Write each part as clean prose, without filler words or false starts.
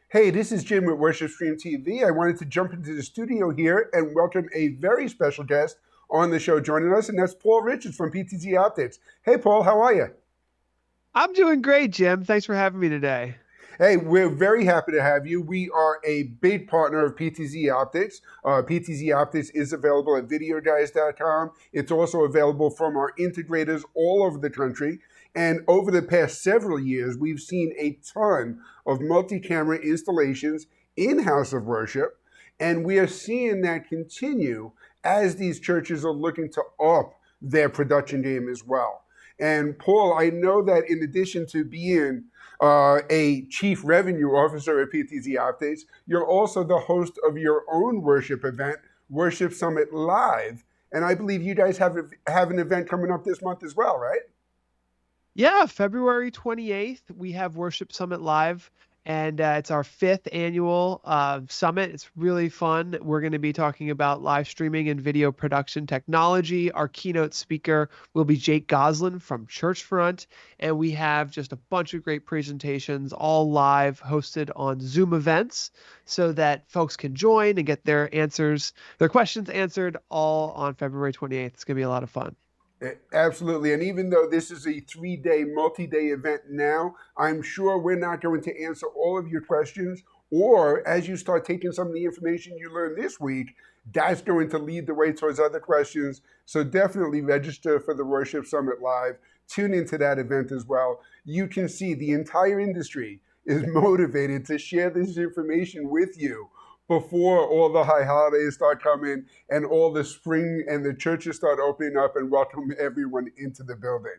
Hey, this is Jim with Worship Stream TV. I wanted to jump into the studio here and welcome a very special guest on the show joining us, and that's Paul Richards from PTZOptics. Hey, Paul, how are you? I'm doing great, Jim. Thanks for having me today. Hey, we're very happy to have you. We are a big partner of PTZ Optics. PTZ Optics is available at Videoguys.com. It's also available from our integrators all over the country. And over the past several years, we've seen a ton of multi-camera installations in House of Worship. And we are seeing that continue as these churches are looking to up their production game as well. And Paul, I know that in addition to being a chief revenue officer at PTZ Optics, you're also the host of your own worship event, Worship Summit Live. And I believe you guys have an event coming up this month as well, right? Yeah, February 28th, we have Worship Summit Live, and it's our fifth annual summit. It's really fun. We're going to be talking about live streaming and video production technology. Our keynote speaker will be Jake Goslin from Churchfront, and we have just a bunch of great presentations, all live, hosted on Zoom events, so that folks can join and get their questions answered, all on February 28th. It's going to be a lot of fun. Absolutely. And even though this is a 3-day, multi-day event now, I'm sure we're not going to answer all of your questions. Or as you start taking some of the information you learned this week, that's going to lead the way towards other questions. So definitely register for the Worship Summit Live. Tune into that event as well. You can see the entire industry is motivated to share this information with you before all the high holidays start coming and all the spring and the churches start opening up and welcome everyone into the building.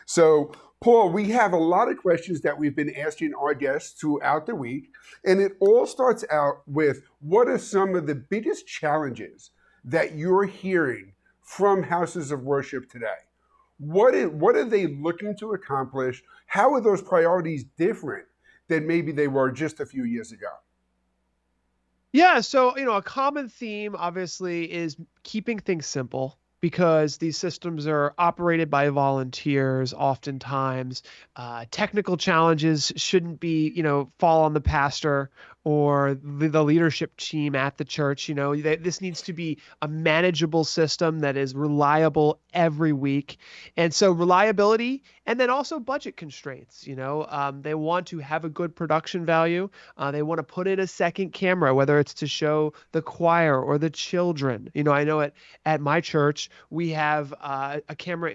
So, Paul, we have a lot of questions that we've been asking our guests throughout the week, and it all starts out with what are some of the biggest challenges that you're hearing from houses of worship today? What are they looking to accomplish? How are those priorities different than maybe they were just a few years ago? Yeah, so a common theme obviously is keeping things simple because these systems are operated by volunteers oftentimes. Technical challenges shouldn't be, fall on the pastor or the leadership team at the church. This needs to be a manageable system that is reliable every week. And so reliability and then also budget constraints. They want to have a good production value. They want to put in a second camera, whether it's to show the choir or the children. I know at my church, we have a camera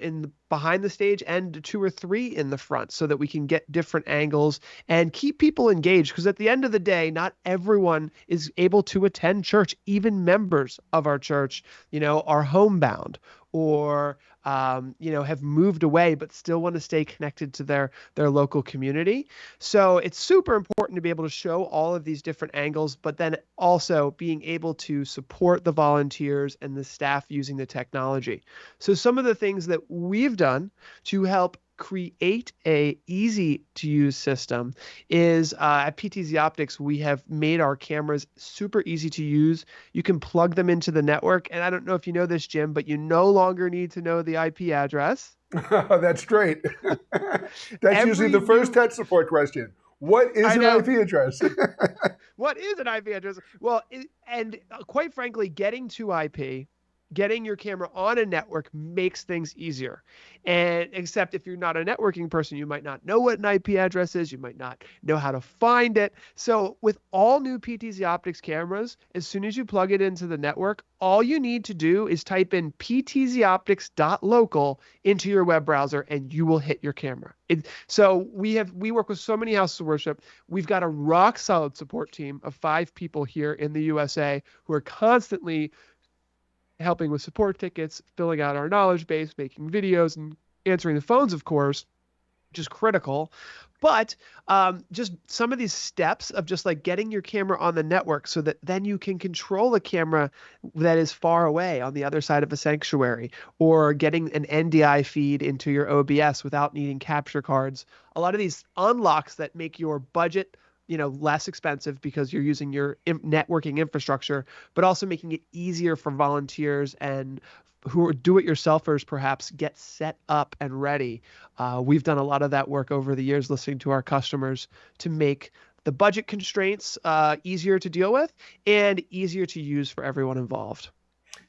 behind the stage and 2 or 3 in the front so that we can get different angles and keep people engaged. Because at the end of the day, not everyone is able to attend church. Even members of our church, are homebound or have moved away but still want to stay connected to their local community. So it's super important to be able to show all of these different angles, but then also being able to support the volunteers and the staff using the technology. So some of the things that we've done to help create a easy to use system is at PTZ Optics, we have made our cameras super easy to use. You can plug them into the network. And I don't know if you know this, Jim, but you no longer need to know the IP address. That's great. That's usually the first tech support question. What is an IP address? What is an IP address? Well, quite frankly, getting to IP, getting your camera on a network makes things easier. And except if you're not a networking person, you might not know what an IP address is. You might not know how to find it. So with all new PTZ Optics cameras, as soon as you plug it into the network, all you need to do is type in ptzoptics.local into your web browser and you will hit your camera. So we work with so many houses of worship. We've got a rock solid support team of 5 people here in the USA who are constantly helping with support tickets, filling out our knowledge base, making videos, and answering the phones, of course, which is critical. But just some of these steps of just like getting your camera on the network so that then you can control a camera that is far away on the other side of a sanctuary, or getting an NDI feed into your OBS without needing capture cards. A lot of these unlocks that make your budget less expensive because you're using your networking infrastructure, but also making it easier for volunteers and who are do-it-yourselfers perhaps get set up and ready. We've done a lot of that work over the years, listening to our customers to make the budget constraints easier to deal with and easier to use for everyone involved.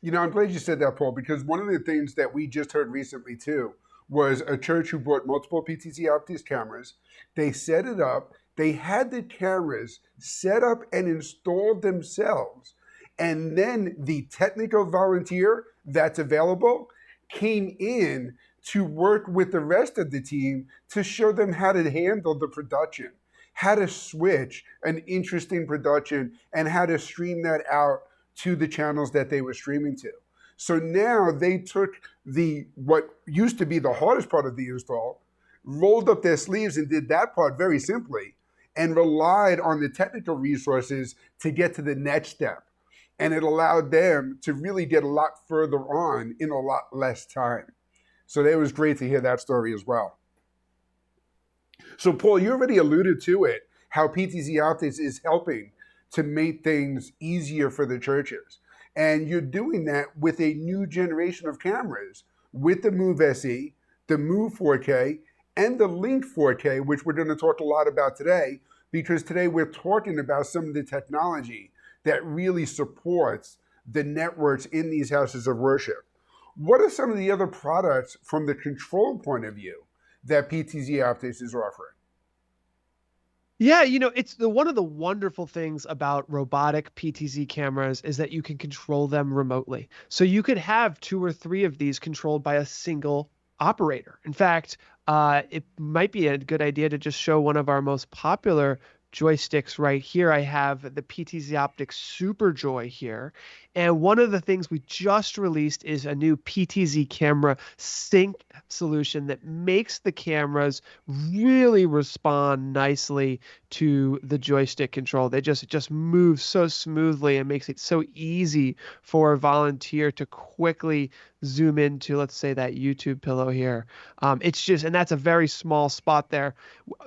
You know, I'm glad you said that, Paul, because one of the things that we just heard recently too was a church who bought multiple PTZOptics cameras. They set it up. They had the cameras set up and installed themselves. And then the technical volunteer that's available came in to work with the rest of the team to show them how to handle the production, how to switch an interesting production, and how to stream that out to the channels that they were streaming to. So now they took the what used to be the hardest part of the install, rolled up their sleeves and did that part very simply, and relied on the technical resources to get to the next step. And it allowed them to really get a lot further on in a lot less time. So it was great to hear that story as well. So Paul, you already alluded to it, how PTZOptics is helping to make things easier for the churches. And you're doing that with a new generation of cameras, with the Move SE, the Move 4K, and the Link 4K, which we're going to talk a lot about today, because today we're talking about some of the technology that really supports the networks in these houses of worship. What are some of the other products from the control point of view that PTZOptics is offering? Yeah, it's one of the wonderful things about robotic PTZ cameras is that you can control them remotely. So you could have 2 or 3 of these controlled by a single operator. In fact, it might be a good idea to just show one of our most popular joysticks right here. I have the PTZOptics Super Joy here. And one of the things we just released is a new PTZ camera sync solution that makes the cameras really respond nicely to the joystick control. It just moves so smoothly and makes it so easy for a volunteer to quickly zoom into, let's say, that YouTube pillow here. And that's a very small spot there.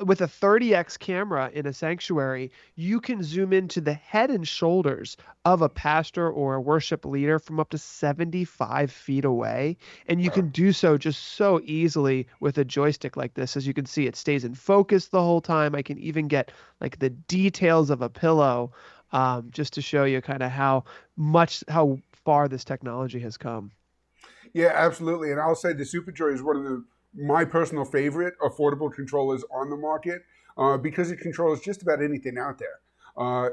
With a 30x camera in a sanctuary, you can zoom into the head and shoulders of a pastor or a worship leader from up to 75 feet away. And you can do so just so easily with a joystick like this. As you can see, it stays in focus the whole time. I can even get like the details of a pillow, just to show you kind of how far this technology has come. Yeah, absolutely. And I'll say the SuperJoy is one of my personal favorite affordable controllers on the market, because it controls just about anything out there.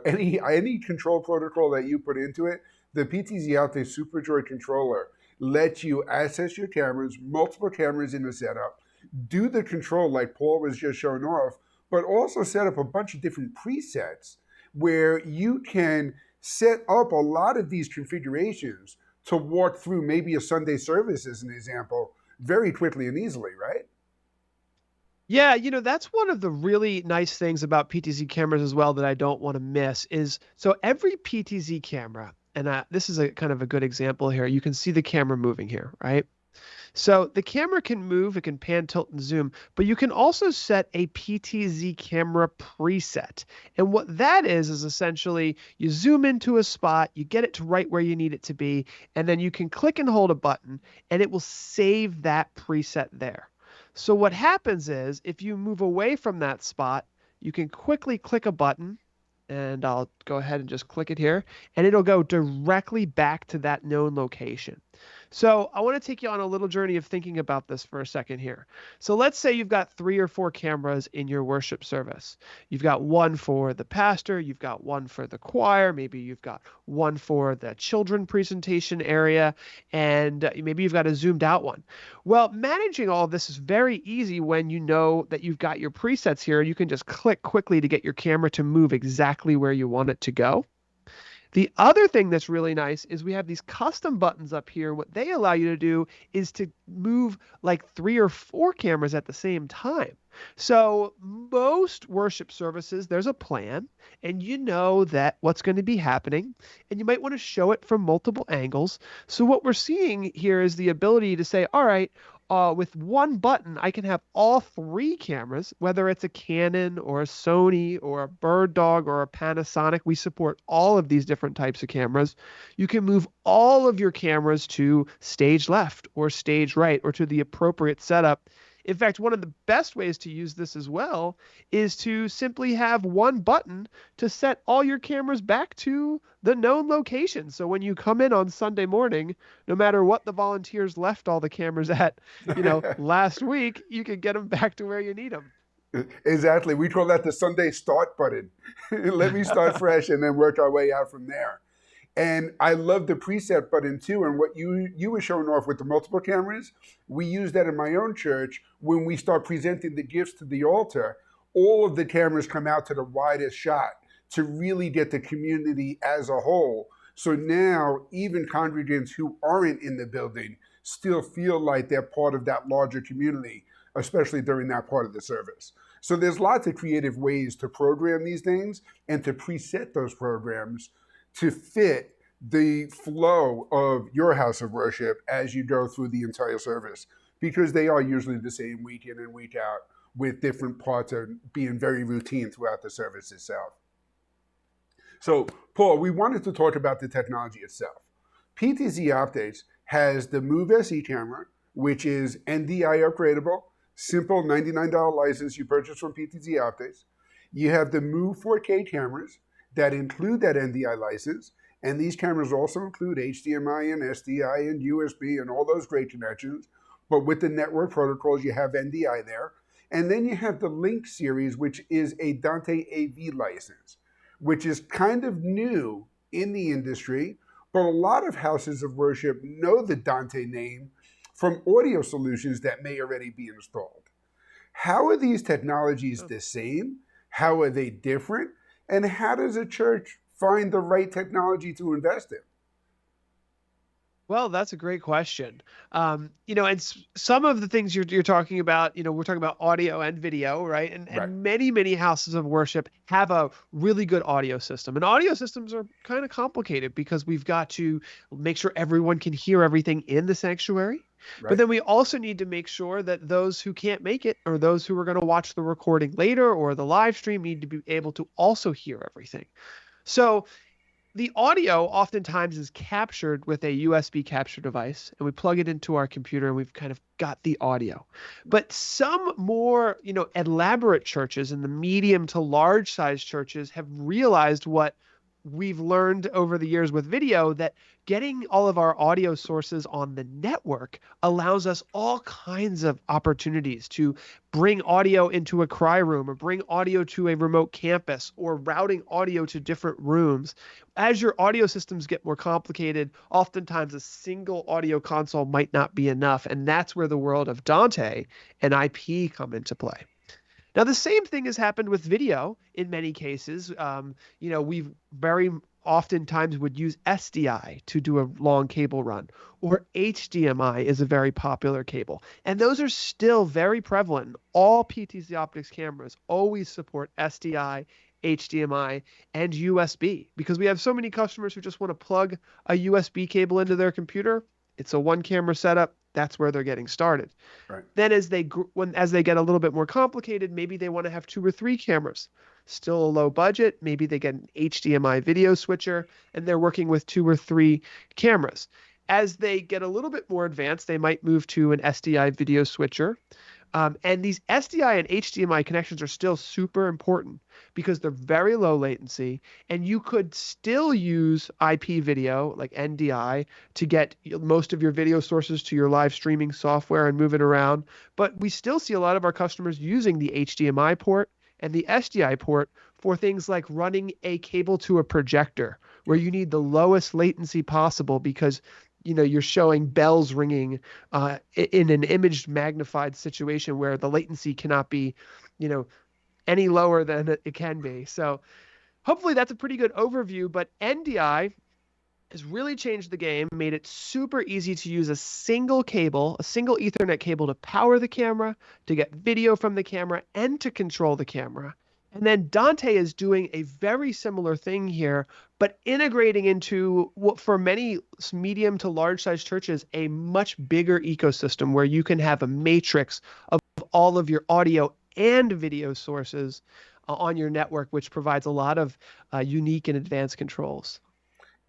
Any control protocol that you put into it, the PTZOptics SuperJoy controller lets you access your cameras, multiple cameras in the setup, do the control like Paul was just showing off, but also set up a bunch of different presets where you can set up a lot of these configurations to walk through maybe a Sunday service, as an example, very quickly and easily, right? Yeah, that's one of the really nice things about PTZ cameras as well that I don't want to miss is so every PTZ camera, and this is a kind of a good example here. You can see the camera moving here, right? So the camera can move, it can pan, tilt, and zoom, but you can also set a PTZ camera preset. And what that is essentially you zoom into a spot, you get it to right where you need it to be, and then you can click and hold a button, and it will save that preset there. So what happens is if you move away from that spot, you can quickly click a button, and I'll go ahead and just click it here, and it'll go directly back to that known location. So I want to take you on a little journey of thinking about this for a second here. So let's say you've got 3 or 4 cameras in your worship service. You've got one for the pastor, you've got one for the choir, maybe you've got one for the children presentation area, and maybe you've got a zoomed out one. Well, managing all of this is very easy when you know that you've got your presets here. You can just click quickly to get your camera to move exactly where you want it to go. The other thing that's really nice is we have these custom buttons up here. What they allow you to do is to move like 3 or 4 cameras at the same time. So most worship services, there's a plan, and you know that what's going to be happening, and you might want to show it from multiple angles. So what we're seeing here is the ability to say, all right, with one button, I can have all 3 cameras, whether it's a Canon or a Sony or a Bird Dog or a Panasonic. We support all of these different types of cameras. You can move all of your cameras to stage left or stage right or to the appropriate setup In fact, one of the best ways to use this as well is to simply have one button to set all your cameras back to the known location. So when you come in on Sunday morning, no matter what the volunteers left all the cameras at, last week, you can get them back to where you need them. Exactly. We call that the Sunday start button. Let me start fresh and then work our way out from there. And I love the preset button too. And what you were showing off with the multiple cameras, we use that in my own church when we start presenting the gifts to the altar. All of the cameras come out to the widest shot to really get the community as a whole. So now even congregants who aren't in the building still feel like they're part of that larger community, especially during that part of the service. So there's lots of creative ways to program these things and to preset those programs to fit the flow of your house of worship as you go through the entire service, because they are usually the same week in and week out, with different parts of being very routine throughout the service itself. So, Paul, we wanted to talk about the technology itself. PTZOptics has the Move SE camera, which is NDI upgradable, simple $99 license you purchase from PTZOptics. You have the Move 4K cameras that include that NDI license, and these cameras also include HDMI and SDI and USB and all those great connections, but with the network protocols, you have NDI there. And then you have the Link series, which is a Dante AV license, which is kind of new in the industry, but a lot of houses of worship know the Dante name from audio solutions that may already be installed. How are these technologies the same? How are they different? And how does a church find the right technology to invest in? Well, that's a great question. And some of the things you're talking about, we're talking about audio and video, right? And Right. and many houses of worship have a really good audio system. And audio systems are kind of complicated because we've got to make sure everyone can hear everything in the sanctuary. But Right. then we also need to make sure that those who can't make it, or those who are going to watch the recording later or the live stream, need to be able to also hear everything. So the audio oftentimes is captured with a USB capture device, and we plug it into our computer and we've kind of got the audio. But some more, elaborate churches in the medium to large size churches have realized what we've learned over the years with video, that getting all of our audio sources on the network allows us all kinds of opportunities to bring audio into a cry room, or bring audio to a remote campus, or routing audio to different rooms. As your audio systems get more complicated, oftentimes a single audio console might not be enough. And that's where the world of Dante and IP come into play. Now, the same thing has happened with video in many cases. We've very oftentimes would use SDI to do a long cable run, or HDMI is a very popular cable. And those are still very prevalent. All PTZOptics cameras always support SDI, HDMI, and USB, because we have so many customers who just want to plug a USB cable into their computer. It's a one camera setup. That's where they're getting started. Right. Then as they get a little bit more complicated, maybe they want to have 2 or 3 cameras. Still a low budget. Maybe they get an HDMI video switcher and they're working with 2 or 3 cameras. As they get a little bit more advanced, they might move to an SDI video switcher. And these SDI and HDMI connections are still super important because they're very low latency, and you could still use IP video like NDI to get most of your video sources to your live streaming software and move it around. But we still see a lot of our customers using the HDMI port and the SDI port for things like running a cable to a projector, where you need the lowest latency possible because you're showing bells ringing in an image magnified situation where the latency cannot be, any lower than it can be. So hopefully that's a pretty good overview. But NDI has really changed the game, made it super easy to use a single Ethernet cable to power the camera, to get video from the camera, and to control the camera. And then Dante is doing a very similar thing here, but integrating into what for many medium to large size churches, a much bigger ecosystem where you can have a matrix of all of your audio and video sources on your network, which provides a lot of unique and advanced controls.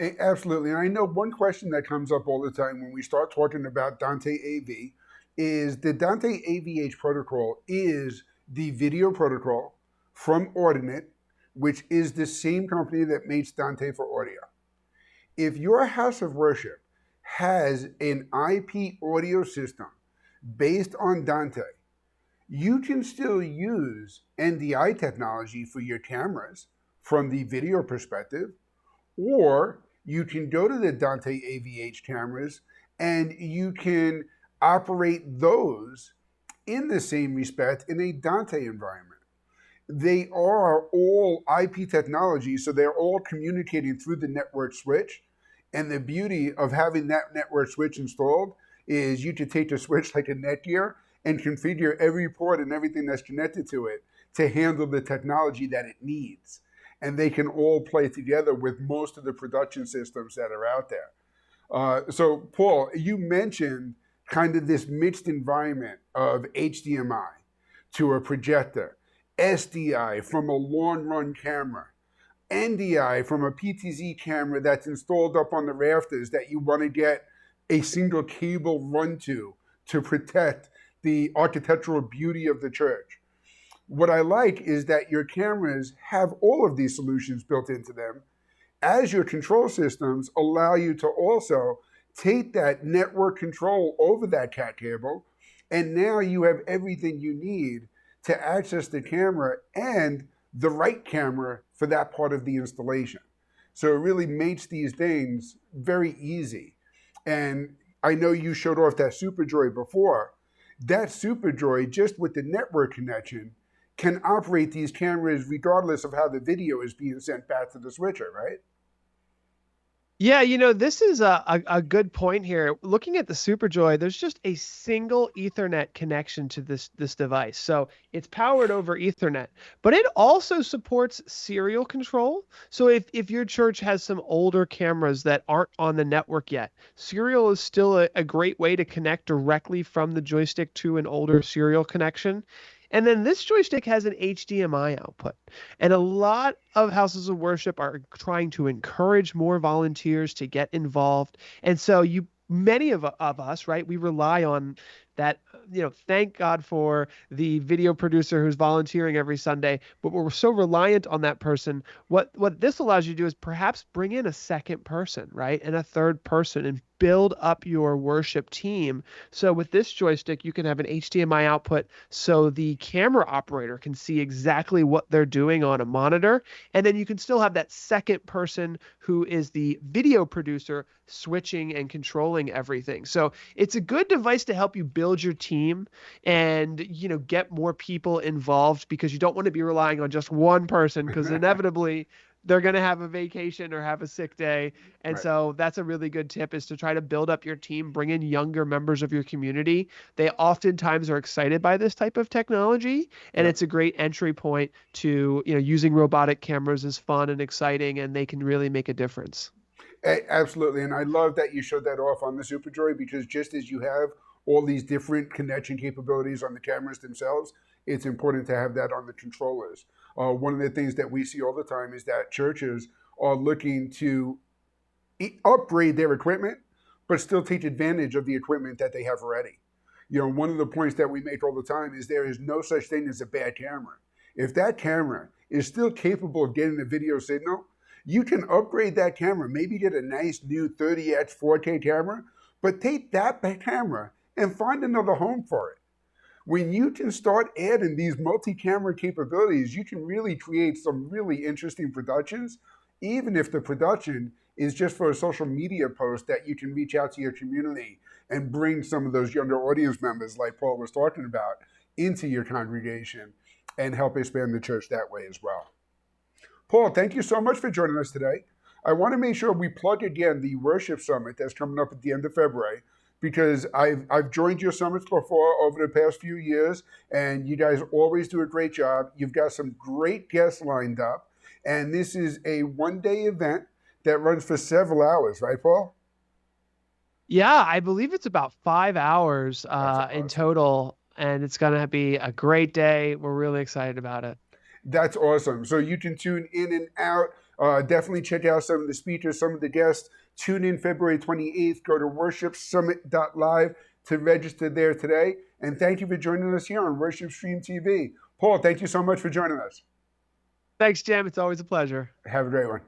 Absolutely. And I know one question that comes up all the time when we start talking about Dante AV is the Dante AVH protocol is the video protocol from Audinate, which is the same company that makes Dante for audio. If your house of worship has an IP audio system based on Dante, you can still use NDI technology for your cameras from the video perspective, or you can go to the Dante AVH cameras and you can operate those in the same respect in a Dante environment. They are all IP technology, so they're all communicating through the network switch. And the beauty of having that network switch installed is you can take the switch like a Netgear and configure every port and everything that's connected to it to handle the technology that it needs. And they can all play together with most of the production systems that are out there. So, Paul, you mentioned kind of this mixed environment of HDMI to a projector, SDI from a long run camera, NDI from a PTZ camera that's installed up on the rafters that you want to get a single cable run to protect the architectural beauty of the church. What I like is that your cameras have all of these solutions built into them, as your control systems allow you to also take that network control over that cat cable, and now you have everything you need to access the camera and the right camera for that part of the installation. So it really makes these things very easy. And I know you showed off that SuperJoy before. That SuperJoy, just with the network connection, can operate these cameras regardless of how the video is being sent back to the switcher, right? Yeah, this is a good point here. Looking at the SuperJoy, there's just a single Ethernet connection to this device. So it's powered over Ethernet, but it also supports serial control. So if your church has some older cameras that aren't on the network yet, serial is still a great way to connect directly from the joystick to an older serial connection. And then this joystick has an HDMI output. And a lot of houses of worship are trying to encourage more volunteers to get involved. And so many of us, right, we rely on that, thank God for the video producer who's volunteering every Sunday, but we're so reliant on that person. What this allows you to do is perhaps bring in a second person, right, and a third person, and build up your worship team. So with this joystick, you can have an HDMI output so the camera operator can see exactly what they're doing on a monitor. And then you can still have that second person who is the video producer switching and controlling everything. So it's a good device to help you build your team and, get more people involved, because you don't want to be relying on just one person, because inevitably they're going to have a vacation or have a sick day. And Right. so that's a really good tip, is to try to build up your team, bring in younger members of your community. They oftentimes are excited by this type of technology, and Yep. it's a great entry point to, using robotic cameras is fun and exciting, and they can really make a difference. Absolutely. And I love that you showed that off on the SuperJoy, because just as you have all these different connection capabilities on the cameras themselves, it's important to have that on the controllers. One of the things that we see all the time is that churches are looking to upgrade their equipment, but still take advantage of the equipment that they have already. One of the points that we make all the time is there is no such thing as a bad camera. If that camera is still capable of getting a video signal, you can upgrade that camera, maybe get a nice new 30x 4K camera, but take that camera and find another home for it. When you can start adding these multi-camera capabilities, you can really create some really interesting productions, even if the production is just for a social media post that you can reach out to your community and bring some of those younger audience members, like Paul was talking about, into your congregation and help expand the church that way as well. Paul, thank you so much for joining us today. I want to make sure we plug again the Worship Summit that's coming up at the end of February, because I've joined your summits before over the past few years, and you guys always do a great job. You've got some great guests lined up, and this is a one-day event that runs for several hours, right, Paul? Yeah, I believe it's about 5 hours That's in awesome. total, and it's going to be a great day. We're really excited about it. That's awesome. So you can tune in and out. Definitely check out some of the speakers, some of the guests. Tune in February 28th. Go to worshipsummit.live to register there today. And thank you for joining us here on Worship Stream TV. Paul, thank you so much for joining us. Thanks, Jim. It's always a pleasure. Have a great one.